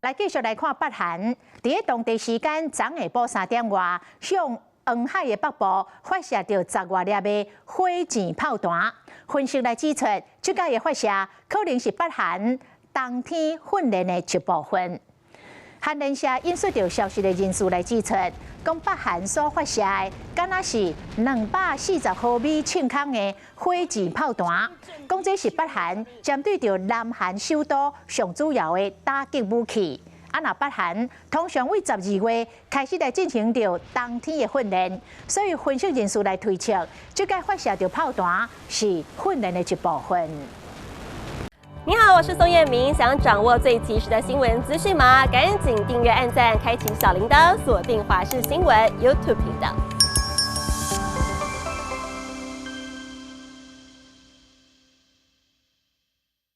来继续来看北韩，伫个当地时间昨下晡3点外，向黄海的北部发射到10外粒的火箭炮弹。分析来指出，这个的发射可能是北韩冬天训练的一部分。韩联社引述到消息的人士来指出，讲北韩所发射的敢若是240毫米轻空的火箭炮弹，讲这是北韩针对着南韩首都上主要的打击武器。那北韩通常为12月开始来进行着冬天的训练，所以分析人士来推测，这个发射着炮弹是训练的一部分。你好，我是宋彦明。想掌握最及时的新闻资讯吗？赶紧订阅、按赞、开启小铃铛，锁定华视新闻 YouTube 频道。